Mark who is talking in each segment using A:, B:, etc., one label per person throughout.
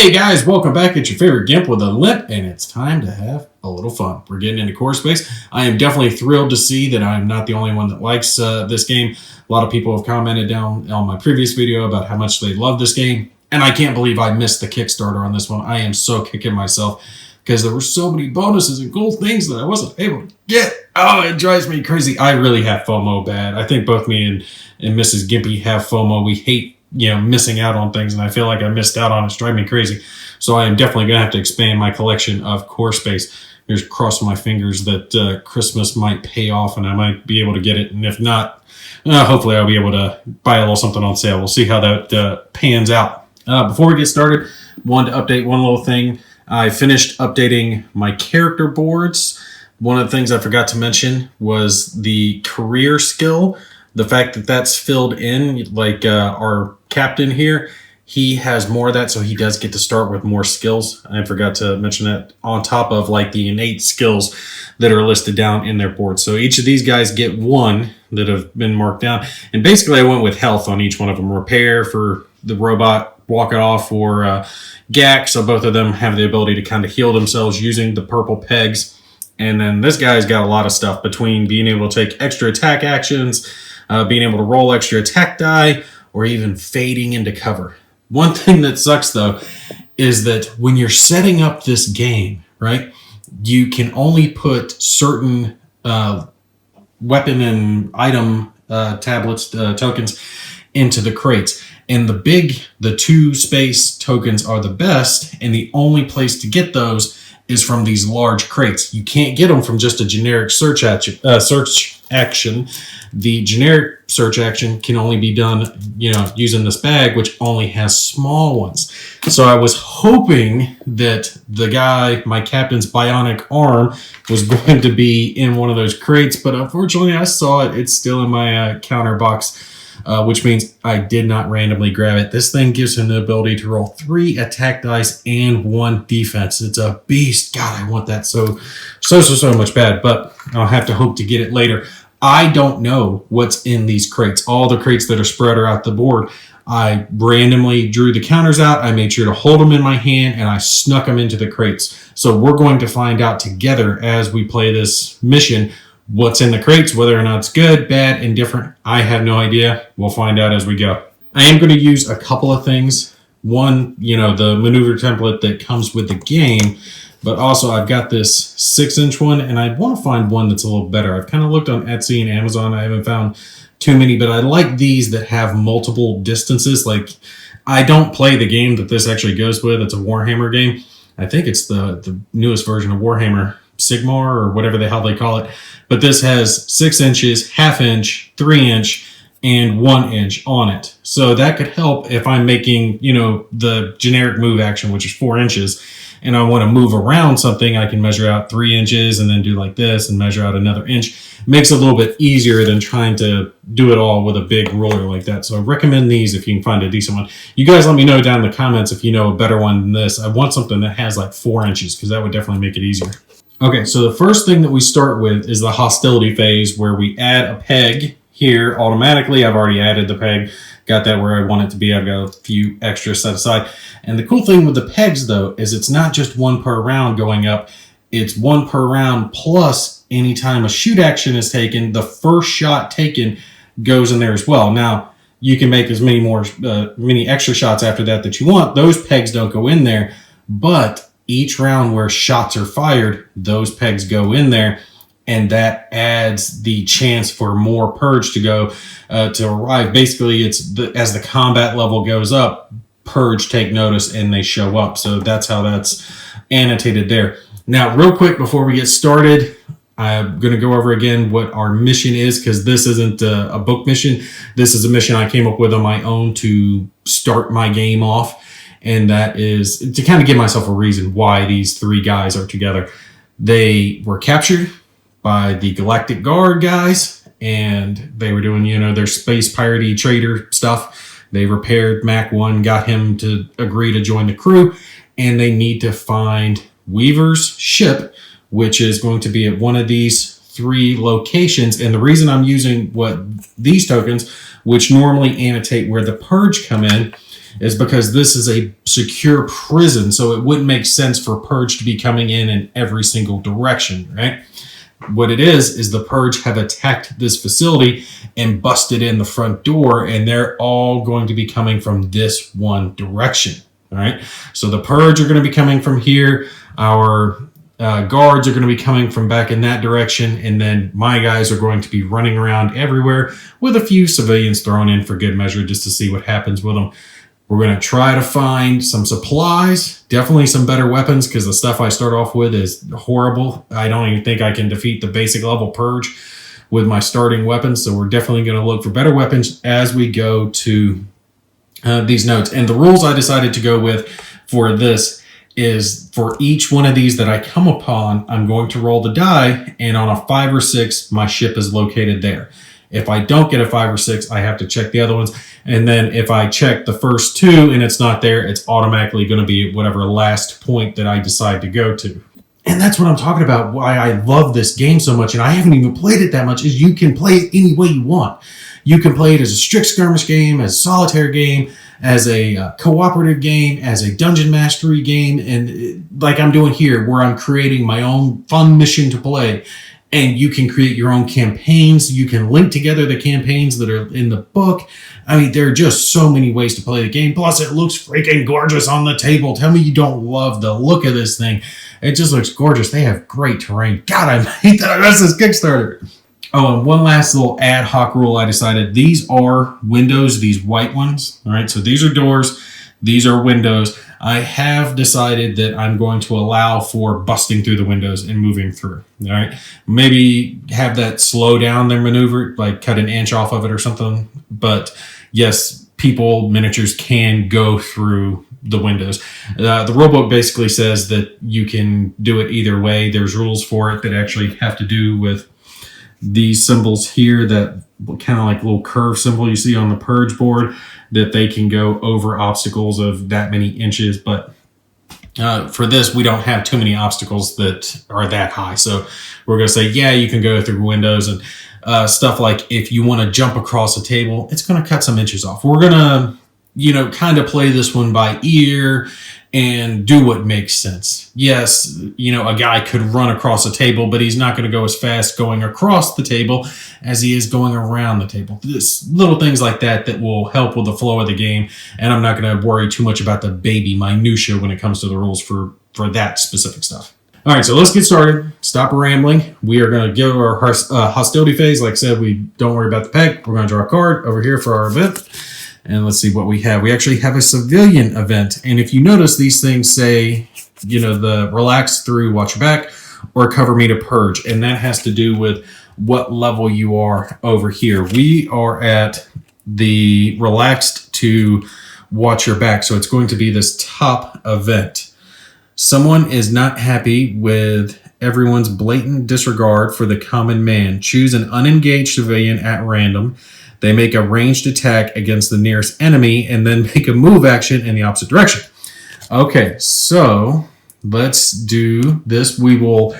A: Hey guys, welcome back. It's your favorite Gimp with a limp, and it's time to have a little fun. We're getting into core space. I am definitely thrilled to see that I'm not the only one that likes this game. A lot of people have commented down on my previous video about how much they love this game, and I can't believe I missed the Kickstarter on this one. I am so kicking myself because there were so many bonuses and cool things that I wasn't able to get. Oh, it drives me crazy. I really have FOMO bad. I think both me and Mrs. Gimpy have FOMO. We hate missing out on things, and I feel like I missed out on it. It's driving me crazy. So I am definitely going to have to expand my collection of core space. Here's crossing my fingers that Christmas might pay off and I might be able to get it. And if not, hopefully I'll be able to buy a little something on sale. We'll see how that pans out. Before we get started, wanted to update one little thing. I finished updating my character boards. One of the things I forgot to mention was the career skill. The fact that that's filled in, like our captain here, he has more of that, so he does get to start with more skills. I forgot to mention that on top of like the innate skills that are listed down in their board. So each of these guys get one that have been marked down. And basically I went with health on each one of them. Repair for the robot, walk it off for Gak, so both of them have the ability to kind of heal themselves using the purple pegs. And then this guy's got a lot of stuff between being able to take extra attack actions, being able to roll extra attack die, or even fading into cover. One thing that sucks, though, is that when you're setting up this game, right, you can only put certain weapon and item tablets, tokens, into the crates. And the 2 space tokens are the best, and the only place to get those is from these large crates. You can't get them from just a generic search action. The generic search action can only be done, using this bag, which only has small ones. So I was hoping that the guy, my captain's bionic arm, was going to be in one of those crates, but unfortunately I saw it. It's still in my counter box, which means I did not randomly grab it. This thing gives him the ability to roll 3 attack dice and 1 defense. It's a beast. God, I want that so much bad, but I'll have to hope to get it later. I don't know what's in these crates. All the crates that are spread around the board, I randomly drew the counters out. I made sure to hold them in my hand, and I snuck them into the crates. So we're going to find out together as we play this mission what's in the crates, whether or not it's good, bad, indifferent. I have no idea. We'll find out as we go. I am going to use a couple of things. One, the maneuver template that comes with the game, but also I've got this 6-inch one, and I want to find one that's a little better. I've kind of looked on Etsy and Amazon. I haven't found too many, but I like these that have multiple distances. Like, I don't play the game that this actually goes with. It's a Warhammer game. I think it's the newest version of Warhammer, Sigmar, or whatever the hell they call it. But this has 6 inches, ½ inch, 3-inch, and 1 inch on it. So that could help if I'm making, the generic move action, which is 4 inches, and I want to move around something. I can measure out 3 inches and then do like this and measure out another inch. Makes it a little bit easier than trying to do it all with a big ruler like that. So I recommend these if you can find a decent one. You guys let me know down in the comments if you know a better one than this. I want something that has like 4 inches because that would definitely make it easier. Okay, so the first thing that we start with is the hostility phase, where we add a peg here automatically. I've already added the peg, got that where I want it to be. I've got a few extra set aside. And the cool thing with the pegs, though, is it's not just 1 per round going up. It's 1 per round plus anytime a shoot action is taken, the first shot taken goes in there as well. Now, you can make as many extra shots after that you want. Those pegs don't go in there, but each round where shots are fired, those pegs go in there, and that adds the chance for more purge to go to arrive. Basically, it's as the combat level goes up, purge take notice and they show up. So that's how that's annotated there. Now, real quick before we get started, I'm going to go over again what our mission is, because this isn't a book mission. This is a mission I came up with on my own to start my game off. And that is to kind of give myself a reason why these 3 guys are together. They were captured by the Galactic Guard guys, and they were doing, their space piratey trader stuff. They repaired Mach 1, got him to agree to join the crew, and they need to find Weaver's ship, which is going to be at one of these 3 locations. And the reason I'm using these tokens, which normally annotate where the purge come in, is because this is a secure prison, so it wouldn't make sense for Purge to be coming in every single direction, right? What it is the Purge have attacked this facility and busted in the front door, and they're all going to be coming from this one direction, all right? So the Purge are going to be coming from here. Our guards are going to be coming from back in that direction, and then my guys are going to be running around everywhere with a few civilians thrown in for good measure just to see what happens with them. We're going to try to find some supplies, definitely some better weapons, because the stuff I start off with is horrible. I don't even think I can defeat the basic level Purge with my starting weapons, so we're definitely going to look for better weapons as we go to these notes. And the rules I decided to go with for this is for each one of these that I come upon, I'm going to roll the die, and on a 5 or 6, my ship is located there. If I don't get a 5 or 6, I have to check the other ones. And then if I check the first 2 and it's not there, it's automatically going to be whatever last point that I decide to go to. And that's what I'm talking about, why I love this game so much, and I haven't even played it that much, is you can play it any way you want. You can play it as a strict skirmish game, as a solitaire game, as a cooperative game, as a dungeon mastery game, and like I'm doing here, where I'm creating my own fun mission to play. And you can create your own campaigns. You can link together the campaigns that are in the book. I mean, there are just so many ways to play the game. Plus, it looks freaking gorgeous on the table. Tell me you don't love the look of this thing. It just looks gorgeous. They have great terrain. God, I hate that I missed this Kickstarter. Oh, and one last little ad hoc rule I decided. These are windows, these white ones. All right, so these are doors. These are windows. I have decided that I'm going to allow for busting through the windows and moving through. All right. Maybe have that slow down their maneuver, like cut an inch off of it or something. But yes, miniatures can go through the windows. The rulebook basically says that you can do it either way. There's rules for it that actually have to do with these symbols here, that kind of like little curve symbol you see on the Purge board, that they can go over obstacles of that many inches. But for this, we don't have too many obstacles that are that high. So we're going to say, yeah, you can go through windows and stuff like if you want to jump across a table, it's going to cut some inches off. We're going to, kind of play this one by ear and do what makes sense. Yes, a guy could run across a table, but he's not going to go as fast going across the table as he is going around the table. Just little things like that will help with the flow of the game, and I'm not going to worry too much about the baby minutia when it comes to the rules for that specific stuff. All right, so let's get started. Stop rambling. We are going to go our hostility phase. Like I said, we don't worry about the pack. We're going to draw a card over here for our event. And let's see what we have. We actually have a civilian event. And if you notice, these things say, the relax through, watch your back, or cover me to purge. And that has to do with what level you are over here. We are at the relaxed to watch your back. So it's going to be this top event. Someone is not happy with everyone's blatant disregard for the common man. Choose an unengaged civilian at random. They make a ranged attack against the nearest enemy and then make a move action in the opposite direction. Okay, so let's do this. We will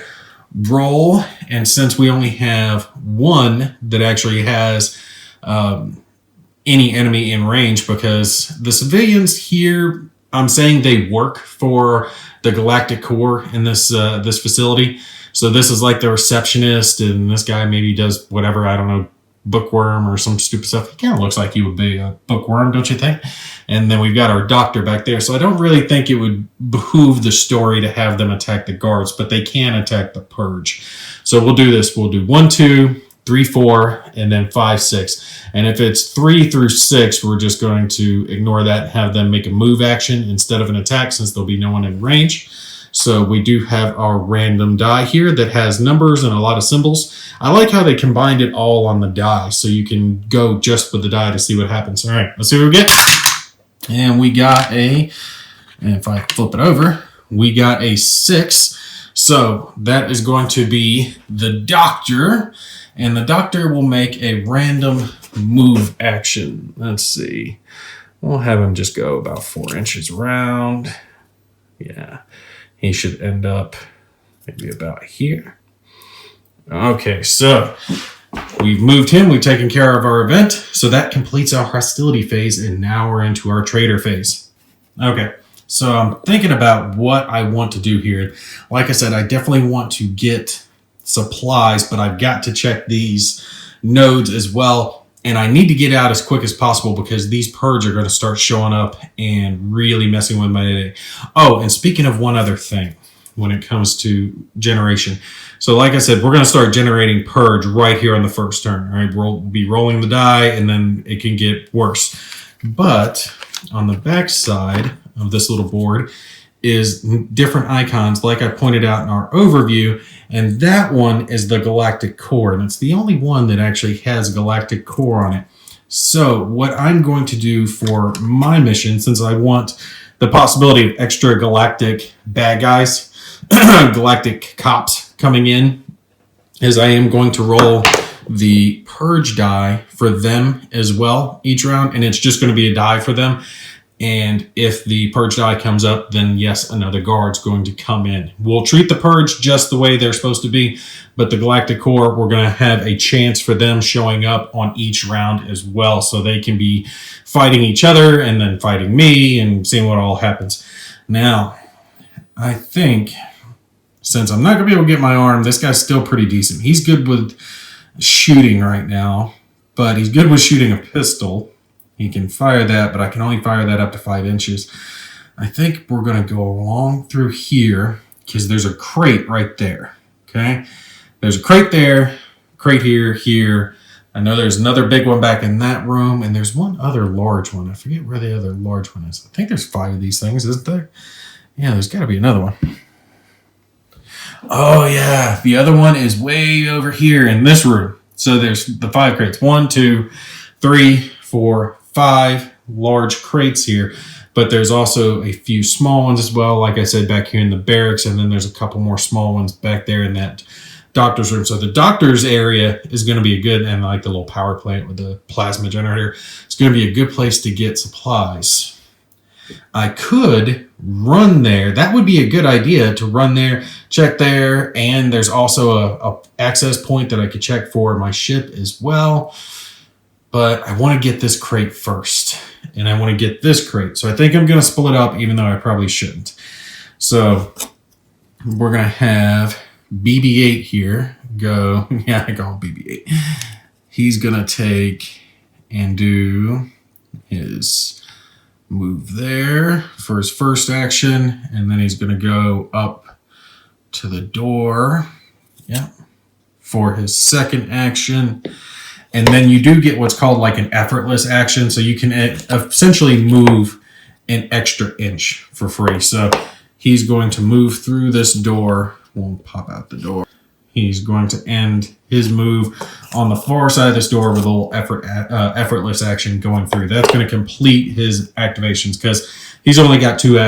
A: roll, and since we only have one that actually has any enemy in range, because the civilians here, I'm saying they work for the Galactic Core in this facility. So this is like the receptionist, and this guy maybe does whatever, I don't know, bookworm or some stupid stuff. He kind of looks like he would be a bookworm, don't you think? And then we've got our doctor back there. So I don't really think it would behoove the story to have them attack the guards, but they can attack the purge. So we'll do this. We'll do 1, 2, 3, 4, and then 5, 6. And if it's 3 through 6, we're just going to ignore that and have them make a move action instead of an attack, since there'll be no one in range. So we do have our random die here that has numbers and a lot of symbols. I like how they combined it all on the die, so you can go just with the die to see what happens. All right, let's see what we get. And we got and if I flip it over, we got a 6. So that is going to be the doctor, and the doctor will make a random move action. Let's see. We'll have him just go about 4 inches around. Yeah. He should end up maybe about here. Okay, so We've moved him. We've taken care of our event. So that completes our hostility phase. And now we're into our trader phase. Okay. So I'm thinking about what I want to do here. Like I said, I definitely want to get supplies, but I've got to check these nodes as well. And I need to get out as quick as possible because these purge are going to start showing up and really messing with my day. Oh, and speaking of one other thing when it comes to generation. So like I said, we're going to start generating purge right here on the first turn. All right, we'll be rolling the die and then it can get worse. But on the back side of this little board is different icons like I pointed out in our overview, and that one is the galactic core, and it's the only one that actually has galactic core on it. So what I'm going to do for my mission, since I want the possibility of extra galactic bad guys, galactic cops coming in, is I am going to roll the purge die for them as well each round, and it's just going to be a die for them. And if the purge die comes up, then yes, another guard's going to come in. We'll treat the purge just the way they're supposed to be, but the galactic core, we're going to have a chance for them showing up on each round as well, so they can be fighting each other and then fighting me and seeing what all happens. Now, I think since I'm not going to be able to get my arm, this guy's still pretty decent. He's good with shooting right now, but he's good with shooting a pistol. He can fire that, but I can only fire that up to 5 inches. I think we're going to go along through here because there's a crate right there. Okay? There's a crate there, crate here, here. I know there's another big one back in that room, and there's one other large one. I forget where the other large one is. I think there's 5 of these things, isn't there? Yeah, there's got to be another one. Oh, yeah. The other one is way over here in this room. So there's the 5 crates. 1, 2, 3, 4, 5 large crates here, but there's also a few small ones as well, like I said, back here in the barracks, and then there's a couple more small ones back there in that doctor's room. So the doctor's area is going to be a good, and like the little power plant with the plasma generator, it's going to be a good place to get supplies. I could run there. That would be a good idea, to run there, check there, and there's also a access point that I could check for my ship as well. But I want to get this crate first, and I want to get this crate. So I think I'm going to split up, even though I probably shouldn't. So we're going to have BB-8 here go. Yeah, I call him BB-8. He's going to take and do his move there for his first action, and then he's going to go up to the door. Yeah, for his second action. And then you do get what's called like an effortless action. So you can essentially move an extra inch for free. So he's going to move through this door. We'll pop out the door. He's going to end his move on the far side of this door with a little effortless action going through. That's going to complete his activations because he's only got 2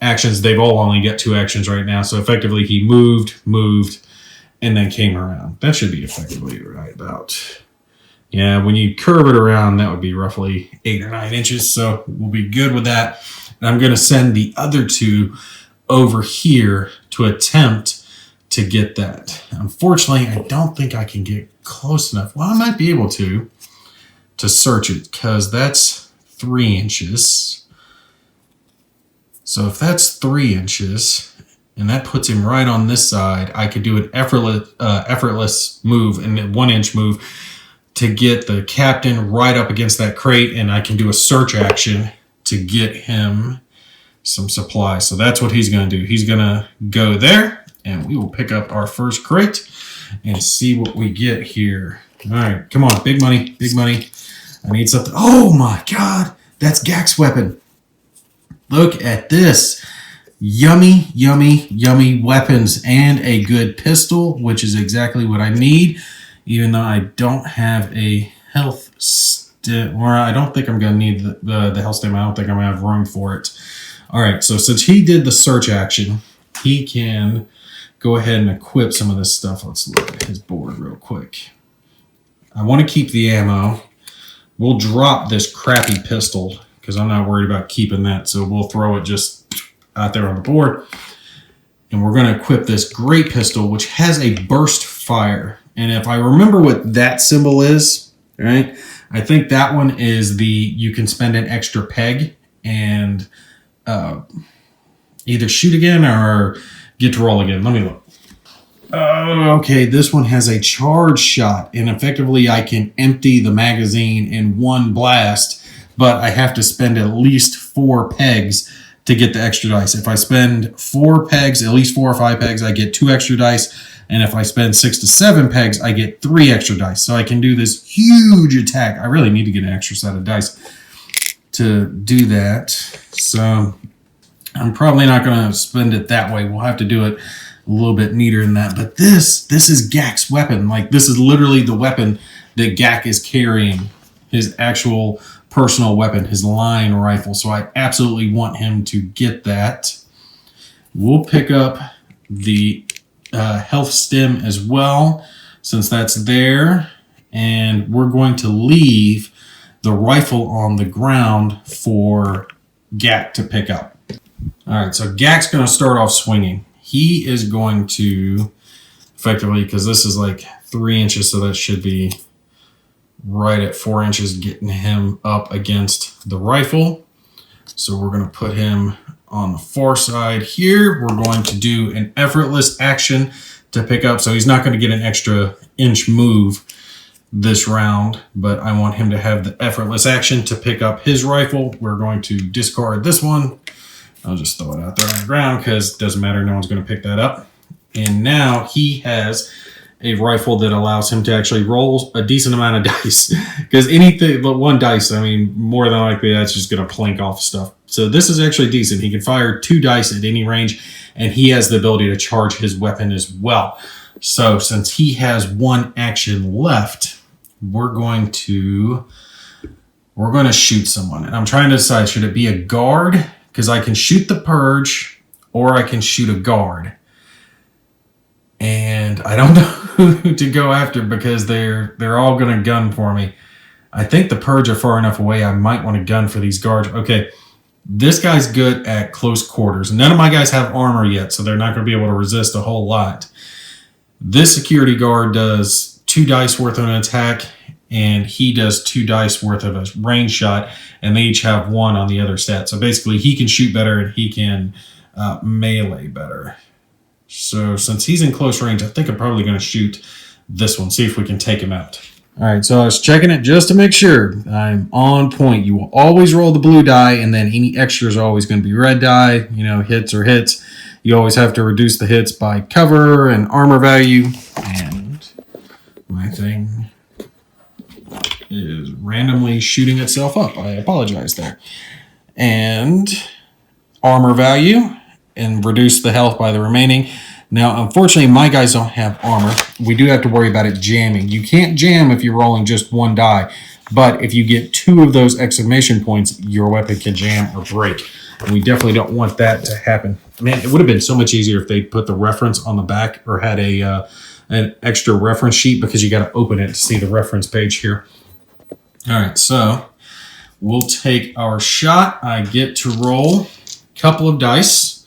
A: actions. They've all only got 2 actions right now. So effectively he moved, and then came around. That should be effectively right about... Yeah, when you curve it around, that would be roughly 8 or 9 inches. So we'll be good with that. And I'm going to send the other 2 over here to attempt to get that. Unfortunately, I don't think I can get close enough. Well, I might be able to search it because that's 3 inches. So if that's 3 inches, and that puts him right on this side, I could do an effortless move and a 1-inch move to get the captain right up against that crate, and I can do a search action to get him some supplies. So that's what he's going to do. He's going to go there, and we will pick up our first crate and see what we get here. All right, come on, big money, big money. I need something. Oh my God, that's Gak's weapon. Look at this. Yummy, yummy, yummy weapons and a good pistol, which is exactly what I need. Even though I don't have a health stim, or I don't think I'm going to need the health stim. I don't think I'm going to have room for it. All right, so since he did the search action, he can go ahead and equip some of this stuff. Let's look at his board real quick. I want to keep the ammo. We'll drop this crappy pistol because I'm not worried about keeping that. So we'll throw it just out there on the board. And we're going to equip this great pistol, which has a burst fire. And if I remember what that symbol is, right, I think that one is you can spend an extra peg and either shoot again or get to roll again. Let me look. Oh, okay, this one has a charge shot, and effectively I can empty the magazine in one blast, but I have to spend at least 4 pegs to get the extra dice. If I spend 4 pegs, at least 4 or 5 pegs, I get 2 extra dice, and if I spend 6 to 7 pegs, I get 3 extra dice. So I can do this huge attack. I really need to get an extra set of dice to do that, so I'm probably not going to spend it that way. We'll have to do it a little bit neater than that. But this is Gak's weapon. Like, this is literally the weapon that Gak is carrying. His actual personal weapon, his line rifle. So I absolutely want him to get that. We'll pick up the health stem as well, since that's there. And we're going to leave the rifle on the ground for Gak to pick up. All right, so Gak's going to start off swinging. He is going to effectively, because this is like 3 inches, so that should be right at 4 inches, getting him up against the rifle. So we're going to put him on the far side here. We're going to do an effortless action to pick up. So he's not going to get an extra inch move this round, but I want him to have the effortless action to pick up his rifle. We're going to discard this one. I'll just throw it out there on the ground because it doesn't matter. No one's going to pick that up. And now he has a rifle that allows him to actually roll a decent amount of dice. Because anything but 1 dice, I mean, more than likely that's just going to plink off stuff. So this is actually decent. He can fire 2 dice at any range, and he has the ability to charge his weapon as well. So since he has 1 action left, we're going to shoot someone. And I'm trying to decide, should it be a guard? Because I can shoot the purge, or I can shoot a guard. And I don't know who to go after because they're all going to gun for me. I think the purge are far enough away. I might want to gun for these guards. Okay, this guy's good at close quarters. None of my guys have armor yet, so they're not going to be able to resist a whole lot. This security guard does 2 dice worth of an attack, and he does 2 dice worth of a range shot, and they each have 1 on the other stat. So basically, he can shoot better, and he can melee better. So since he's in close range, I think I'm probably going to shoot this one, see if we can take him out. All right, so I was checking it just to make sure I'm on point. You will always roll the blue die, and then any extras are always going to be red die. You know, hits are hits. You always have to reduce the hits by cover and armor value. And my thing is randomly shooting itself up. I apologize there. And armor value, and reduce the health by the remaining. Now, unfortunately, my guys don't have armor. We do have to worry about it jamming. You can't jam if you're rolling just 1 die, but if you get 2 of those exclamation points, your weapon can jam or break. And we definitely don't want that to happen. Man, it would have been so much easier if they put the reference on the back or had an extra reference sheet, because you got to open it to see the reference page here. All right, so we'll take our shot. I get to roll a couple of dice.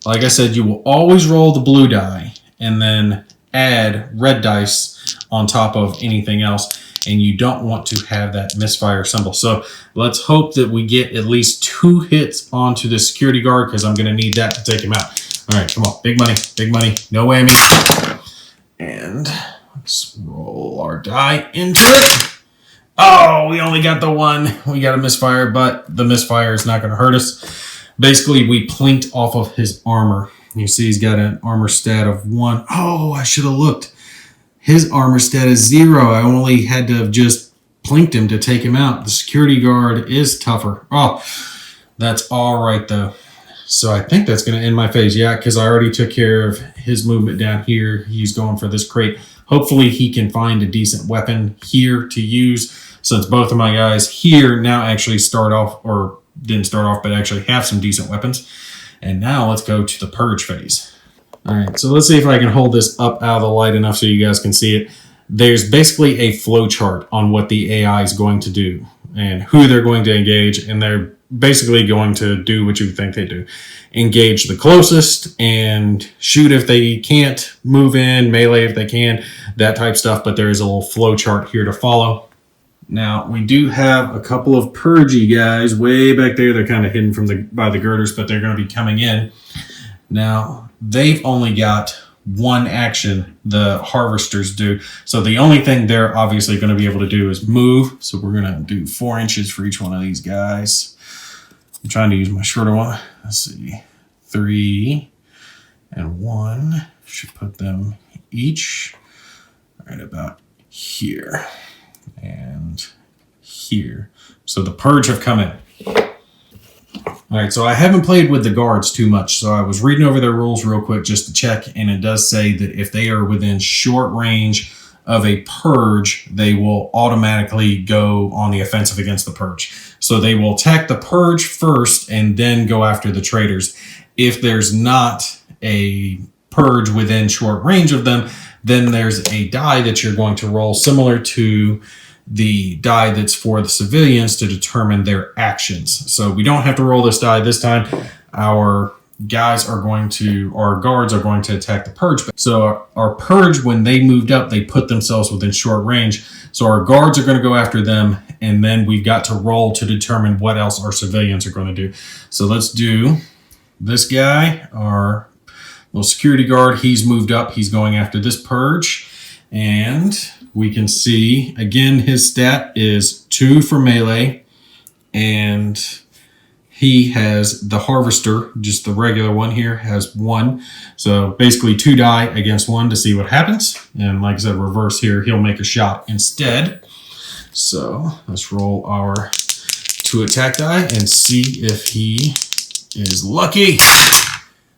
A: Like I said, you will always roll the blue die and then add red dice on top of anything else. And you don't want to have that misfire symbol. So let's hope that we get at least 2 hits onto the security guard, because I'm going to need that to take him out. All right, come on. Big money, big money. No whammy. And let's roll our die into it. Oh, we only got the 1. We got a misfire, but the misfire is not going to hurt us. Basically, we plinked off of his armor. You see he's got an armor stat of 1. Oh, I should have looked. His armor stat is 0. I only had to have just plinked him to take him out. The security guard is tougher. Oh, that's all right, though. So I think that's going to end my phase. Yeah, because I already took care of his movement down here. He's going for this crate. Hopefully, he can find a decent weapon here to use, since both of my guys here now actually start off, or didn't start off, but actually have some decent weapons. And now let's go to the purge phase. All right, so let's see if I can hold this up out of the light enough so you guys can see it. There's basically a flow chart on what the AI is going to do and who they're going to engage, and they're basically going to do what you think they do. Engage the closest and shoot if they can't, move in, melee if they can, that type stuff. But there is a little flow chart here to follow. Now, we do have a couple of purgy guys way back there. They're kind of hidden from by the girders, but they're going to be coming in. Now, they've only got one action, the harvesters do. So the only thing they're obviously going to be able to do is move. So we're going to do 4 inches for each one of these guys. I'm trying to use my shorter one. Let's see. 3 and 1. Should put them each right about here and here. So the purge have come in. All right, so I haven't played with the guards too much, so I was reading over their rules real quick just to check, and it does say that if they are within short range of a purge, they will automatically go on the offensive against the purge. So they will attack the purge first and then go after the traitors. If there's not a purge within short range of them, then there's a die that you're going to roll similar to the die that's for the civilians to determine their actions. So we don't have to roll this die this time. Our guards are going to attack the purge. So our purge, when they moved up, they put themselves within short range. So our guards are going to go after them, and then we've got to roll to determine what else our civilians are going to do. So let's do this guy, our little security guard. He's moved up. He's going after this purge, and we can see, again, his stat is 2 for melee, and he has the harvester, just the regular one here, has 1. So basically 2 die against 1 to see what happens. And like I said, reverse here, he'll make a shot instead. So let's roll our 2 attack die and see if he is lucky.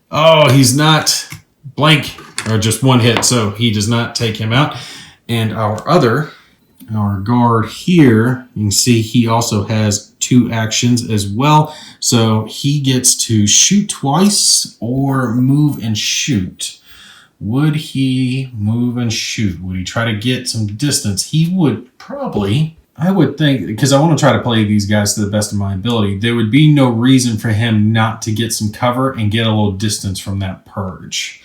A: Oh, he's not, blank, or just 1 hit, so he does not take him out. And our guard here, you can see he also has 2 actions as well. So he gets to shoot twice or move and shoot. Would he move and shoot? Would he try to get some distance? He would probably, I would think, because I want to try to play these guys to the best of my ability, there would be no reason for him not to get some cover and get a little distance from that purge,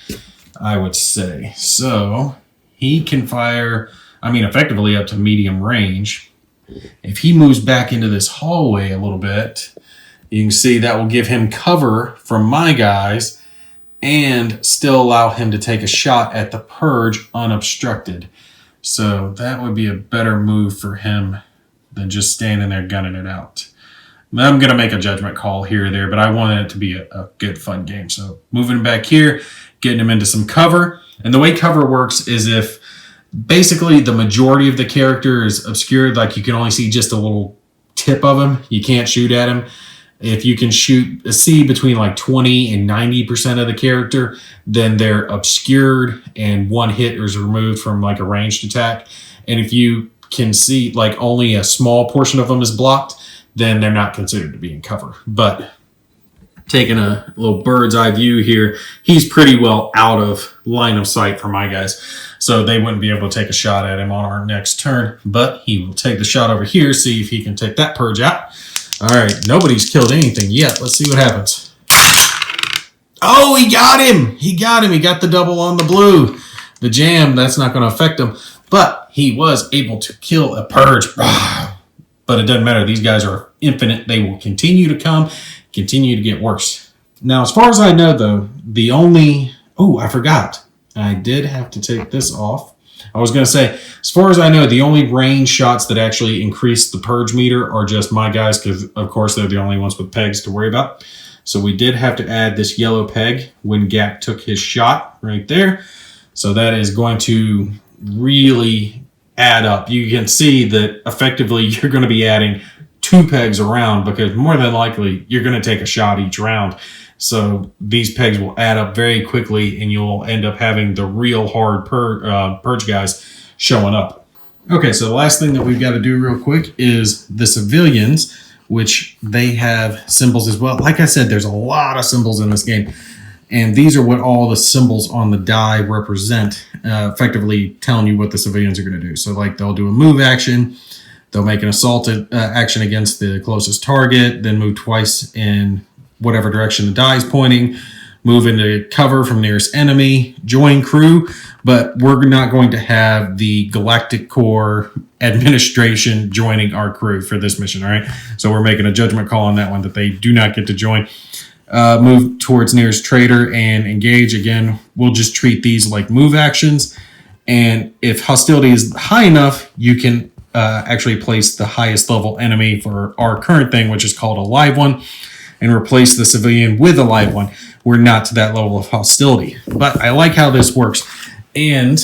A: I would say. So he can fire, effectively up to medium range. If he moves back into this hallway a little bit, you can see that will give him cover from my guys and still allow him to take a shot at the purge unobstructed. So that would be a better move for him than just standing there gunning it out. I'm going to make a judgment call here or there, but I wanted it to be a good, fun game. So moving back here, getting him into some cover. And the way cover works is if basically the majority of the character is obscured, like you can only see just a little tip of him, you can't shoot at him. If you can see between like 20 and 90% of the character, then they're obscured and 1 hit is removed from like a ranged attack. And if you can see like only a small portion of them is blocked, then they're not considered to be in cover. But taking a little bird's eye view here, he's pretty well out of line of sight for my guys. So they wouldn't be able to take a shot at him on our next turn, but he will take the shot over here, see if he can take that purge out. All right, nobody's killed anything yet. Let's see what happens. Oh, he got him. He got the double on the blue. The jam, that's not going to affect him, but he was able to kill a purge. But it doesn't matter. These guys are infinite. They will continue to come, continue to get worse. Now, as far as I know, though, the only... Oh, I forgot. I did have to take this off. I was going to say, as far as I know, the only range shots that actually increase the purge meter are just my guys, because, of course, they're the only ones with pegs to worry about. So we did have to add this yellow peg when Gak took his shot right there. So that is going to really add up. You can see that effectively you're going to be adding 2 pegs around, because more than likely you're going to take a shot each round. So these pegs will add up very quickly, and you'll end up having the real hard purge guys showing up. Okay, so the last thing that we've got to do real quick is the civilians, which they have symbols as well. Like I said, there's a lot of symbols in this game, and these are what all the symbols on the die represent, effectively telling you what the civilians are going to do. So like they'll do a move action, They'll make an assault action against the closest target, then move twice in whatever direction the die is pointing, move into cover from nearest enemy, join crew, but we're not going to have the Galactic Corps administration joining our crew for this mission, all right? So we're making a judgment call on that one that they do not get to join. Move towards nearest trader and engage. Again, we'll just treat these like move actions. And if hostility is high enough, you can actually place the highest level enemy for our current thing, which is called a live one, and replace the civilian with a live one. We're not to that level of hostility. But I like how this works. And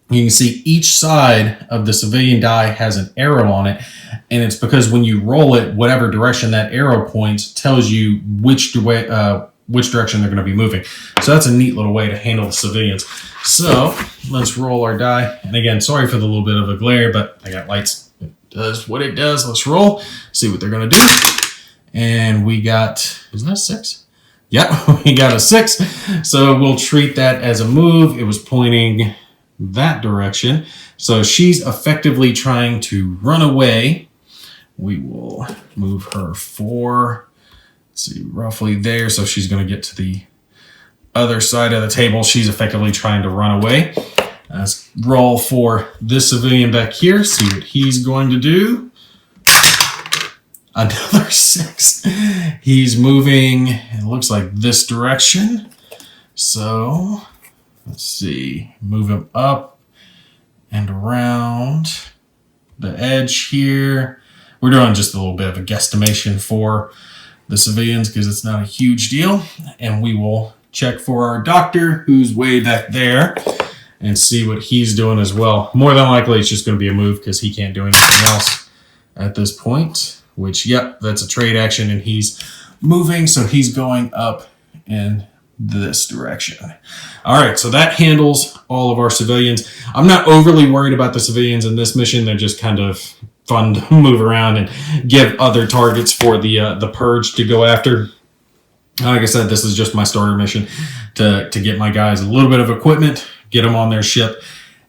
A: you can see each side of the civilian die has an arrow on it. And it's because when you roll it, whatever direction that arrow points tells you which direction they're going to be moving. So that's a neat little way to handle the civilians. So let's roll our die. And again, sorry for the little bit of a glare, but I got lights. It does what it does. Let's roll, see what they're going to do. And we got, isn't that 6? Yeah, we got a 6. So we'll treat that as a move. It was pointing that direction. So she's effectively trying to run away. We will move her 4, let's see, roughly there. So she's going to get to the other side of the table. She's effectively trying to run away. Let's roll for this civilian back here, see what he's going to do. Another 6. He's moving, it looks like this direction. So let's see, move him up and around the edge here. We're doing just a little bit of a guesstimation for the civilians because it's not a huge deal. And we will check for our doctor who's way back there and see what he's doing as well. More than likely, it's just going to be a move because he can't do anything else at this point, which, yep, that's a trade action and he's moving. So he's going up in this direction. All right, so that handles all of our civilians. I'm not overly worried about the civilians in this mission. They're just kind of fun to move around and give other targets for the purge to go after. Like I said, this is just my starter mission to get my guys a little bit of equipment, get them on their ship.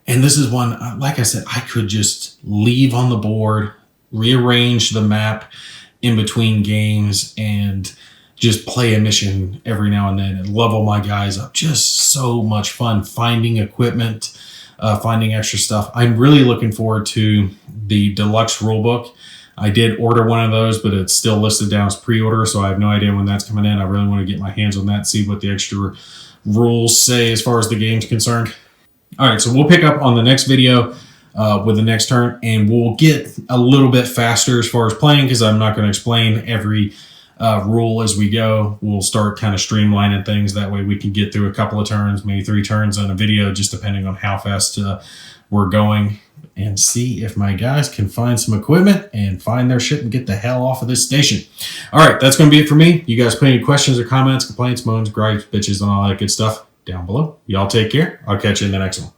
A: And this is one, like I said, I could just leave on the board, rearrange the map in between games, and just play a mission every now and then and level my guys up. Just so much fun finding equipment, finding extra stuff. I'm really looking forward to the deluxe rulebook. I did order one of those, but it's still listed down as pre-order, so I have no idea when that's coming in. I really want to get my hands on that, see what the extra rules say as far as the game's concerned. All right, so we'll pick up on the next video with the next turn, and we'll get a little bit faster as far as playing because I'm not going to explain every rule as we go. We'll start kind of streamlining things. That way we can get through a couple of turns, maybe 3 turns on a video, just depending on how fast we're going, and see if my guys can find some equipment and find their shit and get the hell off of this station. All right, that's going to be it for me. You guys put any questions or comments, complaints, moans, gripes, bitches, and all that good stuff down below. Y'all take care. I'll catch you in the next one.